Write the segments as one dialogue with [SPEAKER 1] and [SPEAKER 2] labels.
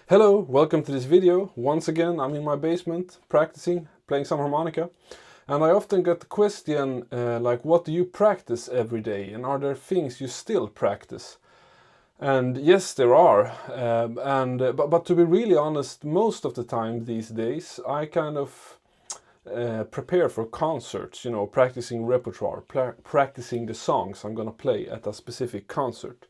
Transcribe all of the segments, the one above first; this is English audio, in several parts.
[SPEAKER 1] Hello, welcome to this video. Once again, I'm in my basement practicing, playing some harmonica. And I often get the question, like, what do you practice every day? And are there things you still practice? And yes, there are. But to be really honest, most of the time these days, I kind of prepare for concerts, you know, practicing repertoire, practicing the songs I'm gonna play at a specific concert.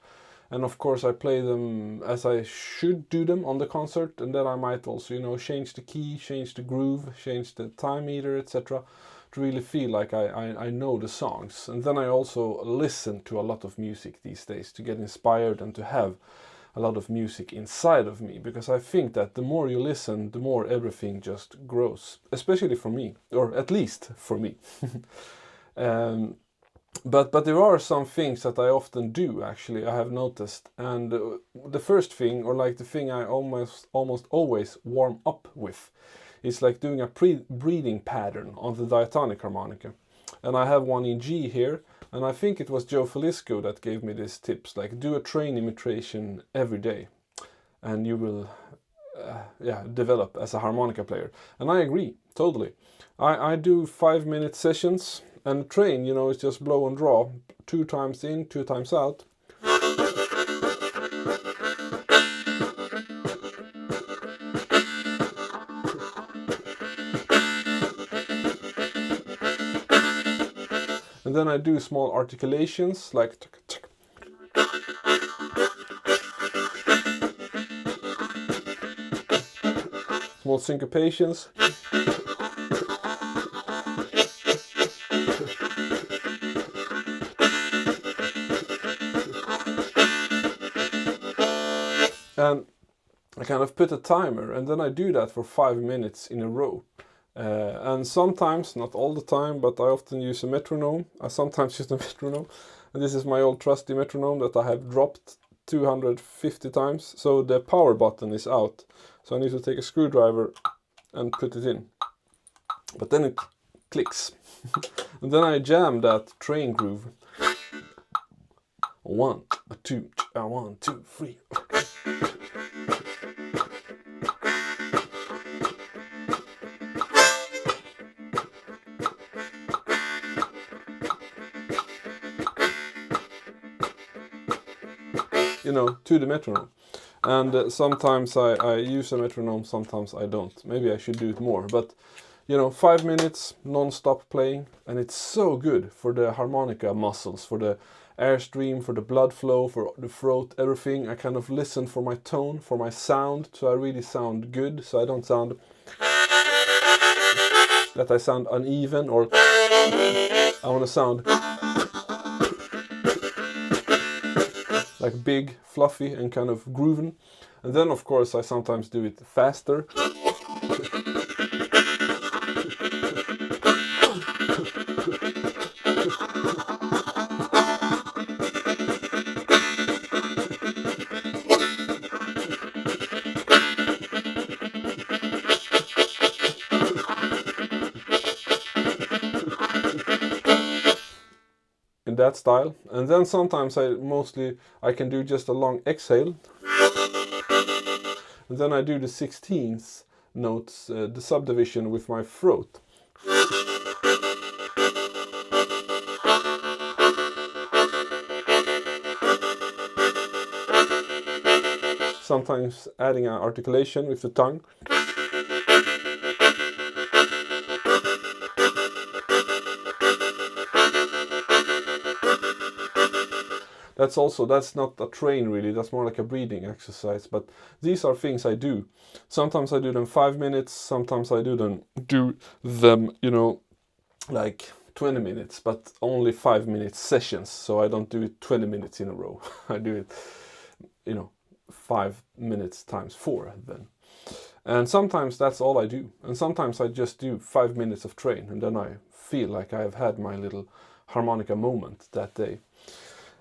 [SPEAKER 1] And of course I play them as I should do them on the concert, and then I might also, you know, change the key, change the groove, change the time meter, etc. to really feel like I know the songs. And then I also listen to a lot of music these days to get inspired and to have a lot of music inside of me, because I think that the more you listen, the more everything just grows, especially for me, or at least for me. But there are some things that I often do, actually, I have noticed. And the first thing, or like the thing I almost always warm up with, is like doing a breathing pattern on the diatonic harmonica. And I have one in G here, and I think it was Joe Felisko that gave me these tips, like do a train imitation every day, and you will develop as a harmonica player. And I agree, totally. I do 5-minute sessions, and train, you know, is just blow and draw, 2 times in, 2 times out. And then I do small articulations, like small syncopations. And I kind of put a timer, and then I do that for 5 minutes in a row. And sometimes, not all the time, but I often use a metronome. I sometimes use a metronome. And this is my old trusty metronome that I have dropped 250 times. So the power button is out. So I need to take a screwdriver and put it in. But then it clicks. And then I jam that train groove. 1, 2, 1, 2, 3. You know, to the metronome. And sometimes I use a metronome, sometimes I don't. Maybe I should do it more. But, you know, 5 minutes non-stop playing, and it's so good for the harmonica muscles, for the airstream, for the blood flow, for the throat, everything. I kind of listen for my tone, for my sound, so I really sound good, so I don't sound that I sound uneven, or I want to sound like big, fluffy, and kind of grooving. And then of course I sometimes do it faster. In that style. And then sometimes I can do just a long exhale, and then I do the 16th notes, the subdivision with my throat. Sometimes adding an articulation with the tongue. That's not a train really, that's more like a breathing exercise, but these are things I do. Sometimes I do them 5 minutes, sometimes I do them, you know, like 20 minutes, but only 5-minute sessions, so I don't do it 20 minutes in a row. I do it, you know, 5 minutes times 4 then. And sometimes that's all I do, and sometimes I just do 5 minutes of train, and then I feel like I have had my little harmonica moment that day.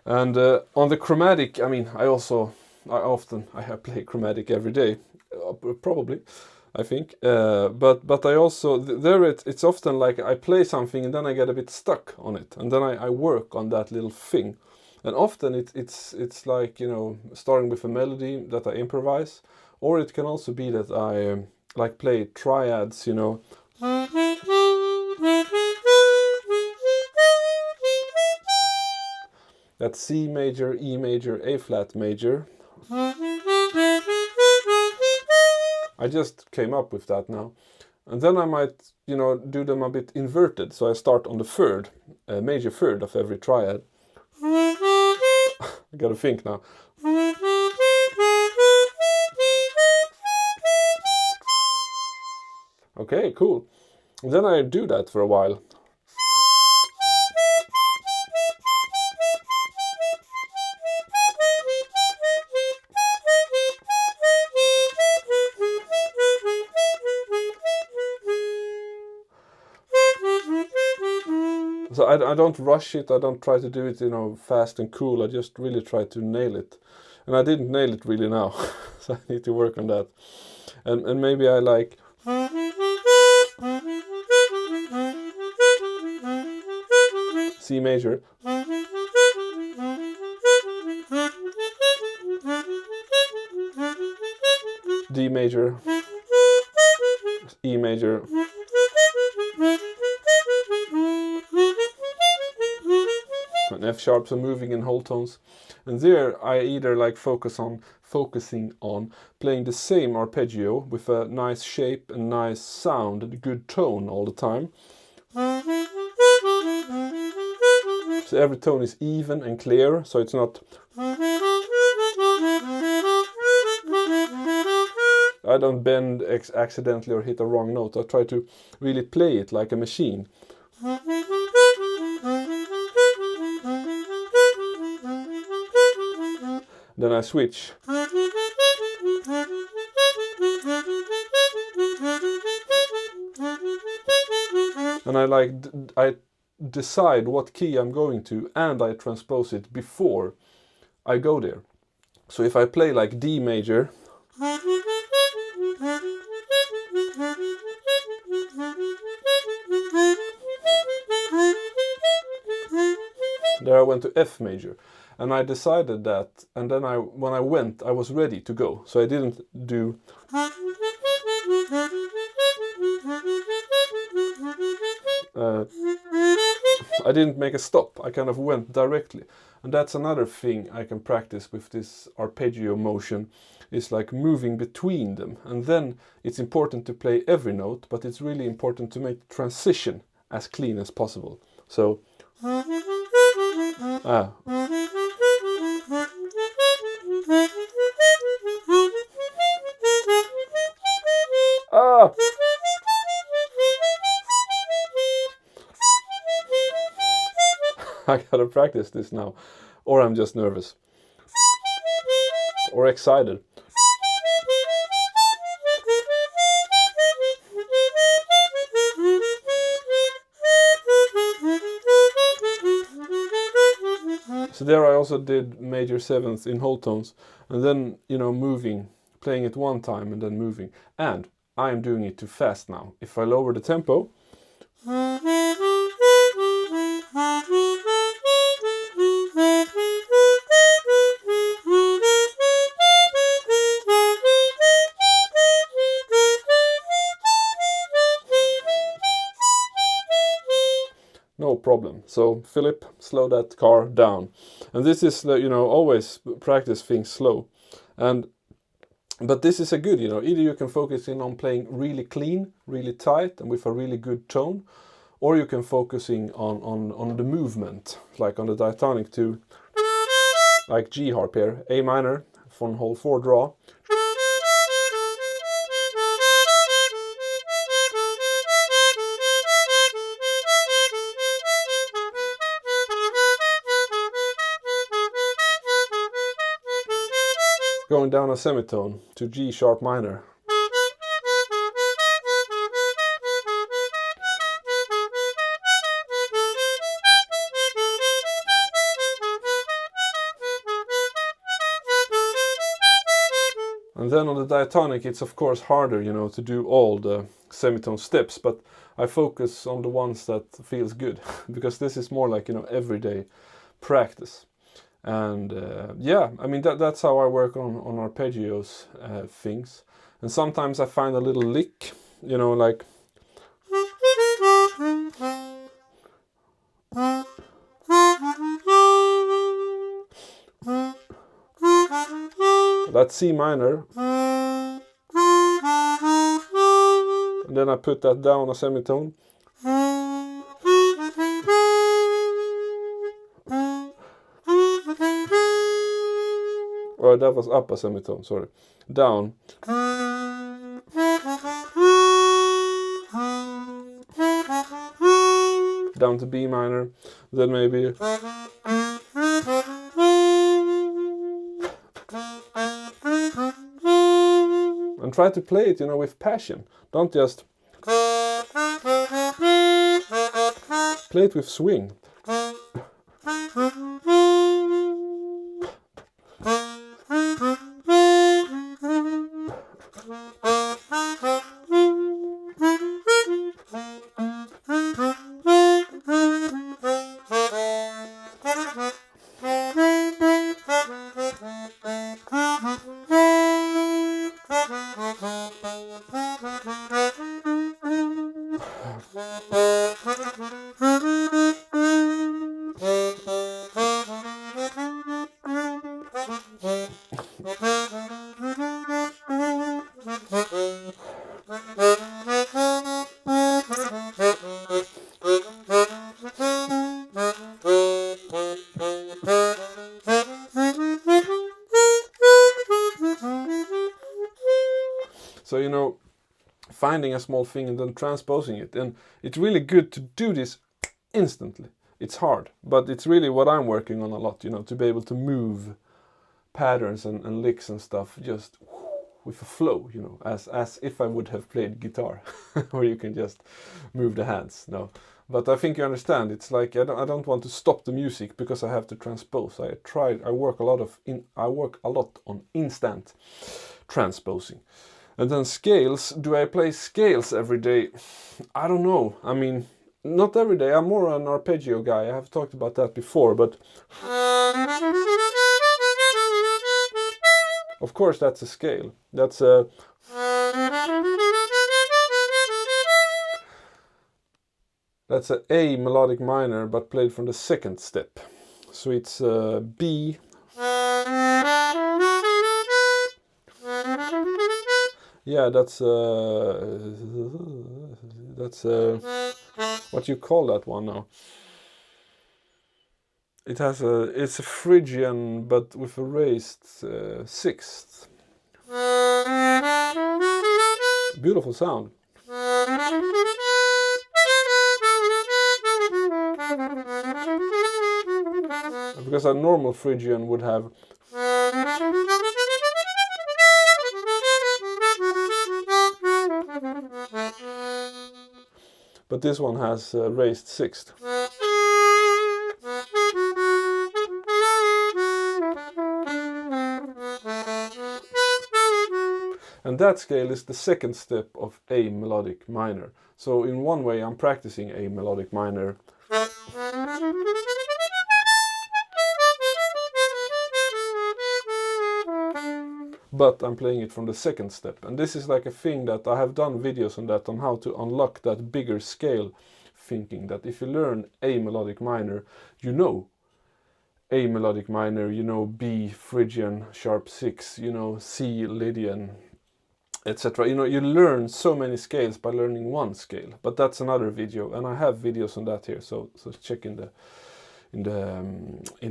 [SPEAKER 1] And on the chromatic, I mean, I play chromatic every day, probably, I think. But I also, it's often like I play something and then I get a bit stuck on it. And then I work on that little thing. And often it's like, you know, starting with a melody that I improvise, Or it can also be that I like play triads, you know. That's C major, E major, A flat major. I just came up with that now. And then I might, you know, do them a bit inverted. So I start on the third, major third of every triad. I gotta think now. Okay, cool. And then I do that for a while. So I don't rush it, I don't try to do it, you know, fast and cool, I just really try to nail it. And I didn't nail it really now, so I need to work on that. And maybe I like... C major. D major. E major. And F sharps are moving in whole tones, and there I either like focusing on playing the same arpeggio with a nice shape and nice sound and a good tone all the time. So every tone is even and clear, so it's not... I don't bend accidentally or hit a wrong note. I try to really play it like a machine. Then I switch. And I decide what key I'm going to, and I transpose it before I go there. So if I play like D major, there I went to F major. And I decided that, and then when I went, I was ready to go. So I didn't do... I didn't make a stop, I kind of went directly. And that's another thing I can practice with this arpeggio motion, is like moving between them. And then it's important to play every note, but it's really important to make the transition as clean as possible. So... I gotta practice this now, or I'm just nervous, or excited. So there I also did major sevenths in whole tones, and then, you know, moving, playing it one time and then moving. And I am doing it too fast now. If I lower the tempo, no problem. So Filip, slow that car down. And this is, you know, always practice things slow. But this is a good, you know, either you can focus in on playing really clean, really tight, and with a really good tone, or you can focusing on the movement, like on the diatonic to, like G harp here, A minor, from hole 4 draw. Going down a semitone to G sharp minor. And then on the diatonic it's of course harder, you know, to do all the semitone steps, but I focus on the ones that feels good, because this is more like, you know, everyday practice. And yeah, I mean that's how I work on arpeggios things. And sometimes I find a little lick, you know, like that's C minor. And then I put that down a semitone. Or that was up a semitone, sorry. Down. Down to B minor. Then maybe. And try to play it, you know, with passion. Don't just play it with swing. So, you know, finding a small thing and then transposing it. And it's really good to do this instantly. It's hard, but it's really what I'm working on a lot, you know, to be able to move patterns and licks and stuff just with a flow, you know, as if I would have played guitar, where you can just move the hands. No, but I think you understand. It's like I don't want to stop the music because I have to transpose. I work a lot on instant transposing. And then scales. Do I play scales every day? I don't know. I mean, not every day. I'm more an arpeggio guy. I have talked about that before, but of course that's a scale. That's a A melodic minor, but played from the second step. So it's B. Yeah, that's what you call that one now? It's a Phrygian, but with a raised sixth. Beautiful sound. Because a normal Phrygian would have. But this one has raised sixth. And that scale is the second step of A melodic minor. So in one way I'm practicing A melodic minor. But I'm playing it from the second step. And this is like a thing that I have done videos on that, on how to unlock that bigger scale thinking. That if you learn A melodic minor, you know A melodic minor, you know B Phrygian sharp 6, you know C Lydian, etc. You know, you learn so many scales by learning one scale. But that's another video, and I have videos on that here, so check in the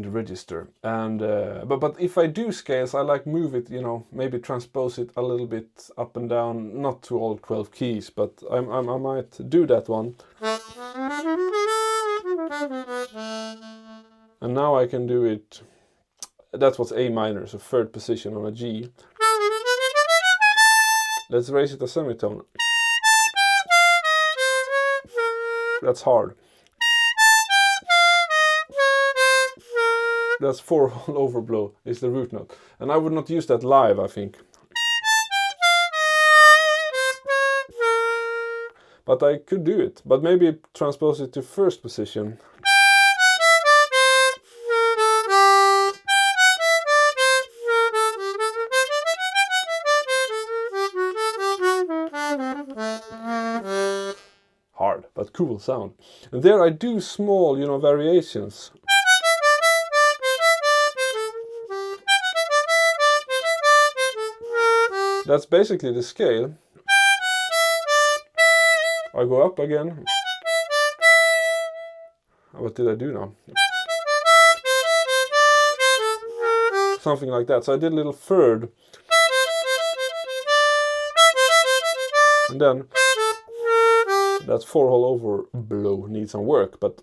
[SPEAKER 1] register. And but if I do scales, I like move it, you know, maybe transpose it a little bit up and down, not to all 12 keys, but I might do that one. And now I can do it. That's what's A minor, so third position on a G. Let's raise it a semitone. That's hard. That's 4-hole overblow is the root note. And I would not use that live, I think. But I could do it. But maybe transpose it to first position. cool sound. And there I do small, you know, variations. That's basically the scale. I go up again. What did I do now? Something like that. So I did a little third. And then that 4-hole over blow needs some work, but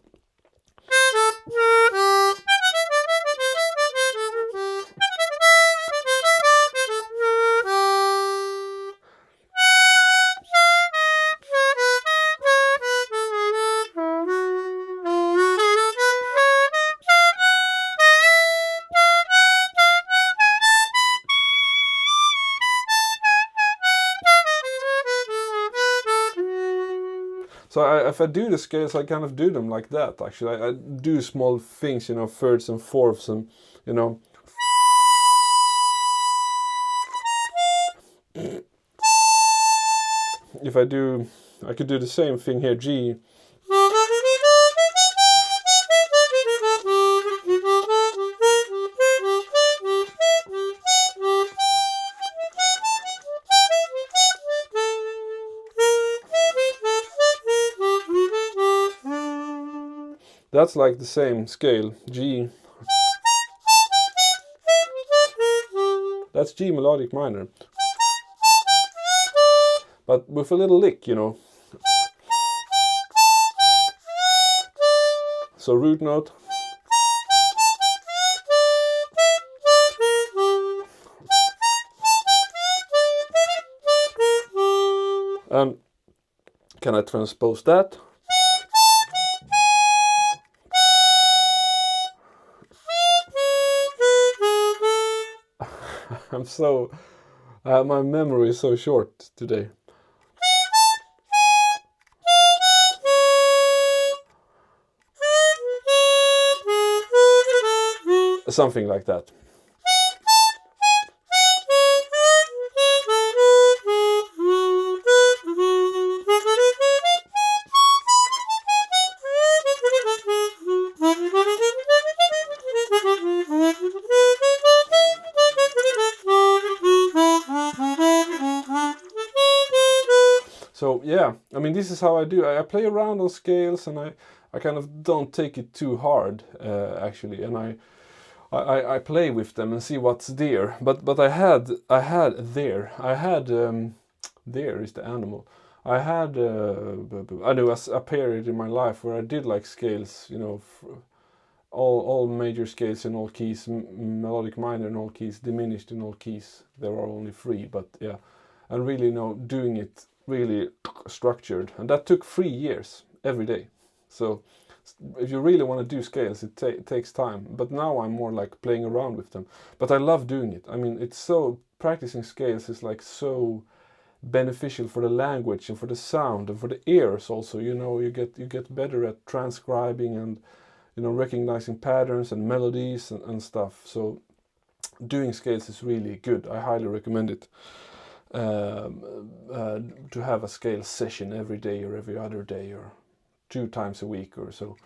[SPEAKER 1] so if I do the scales, I kind of do them like that, actually. I do small things, you know, thirds and fourths and, you know. If I could do the same thing here, G. That's like the same scale, G. That's G melodic minor. But with a little lick, you know. So root note. And can I transpose that? I'm so... my memory is so short today. Something like that. So yeah, I mean, this is how I do. I play around on scales, and I kind of don't take it too hard, actually, and I play with them and see what's there. But I had there is the animal. I had I know a period in my life where I did like scales, you know, all major scales in all keys, melodic minor in all keys, diminished in all keys. There are only 3, but yeah, and really, you know, doing it really structured, and that took 3 years every day. So if you really want to do scales, it takes time. But now I'm more like playing around with them. But I love doing it. I mean, it's so, practicing scales is like so beneficial for the language and for the sound and for the ears also. You know, you get better at transcribing and, you know, recognizing patterns and melodies and stuff. So doing scales is really good. I highly recommend it. To have a scale session every day or every other day or 2 times a week or so.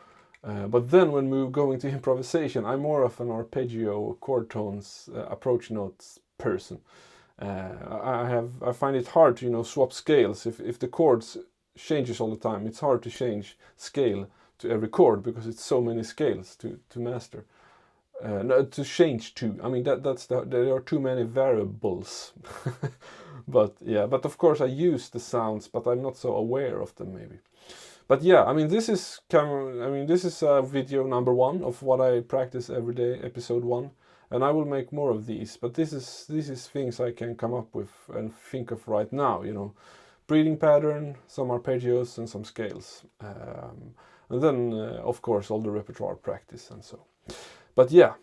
[SPEAKER 1] But then when we go into improvisation, I'm more of an arpeggio, chord tones, approach notes person. I find it hard to, you know, swap scales. If the chords changes all the time, it's hard to change scale to every chord because it's so many scales to master. No, to change to. I mean, there are too many variables. But yeah, but of course I use the sounds, but I'm not so aware of them maybe. But yeah, I mean, this is video number 1 of what I practice every day, episode 1, and I will make more of these. But this is things I can come up with and think of right now. You know, breathing pattern, some arpeggios, and some scales, and then of course all the repertoire practice and so. But yeah,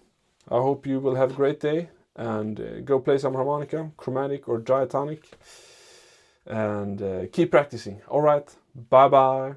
[SPEAKER 1] I hope you will have a great day and go play some harmonica, chromatic or diatonic, and keep practicing. All right, bye bye.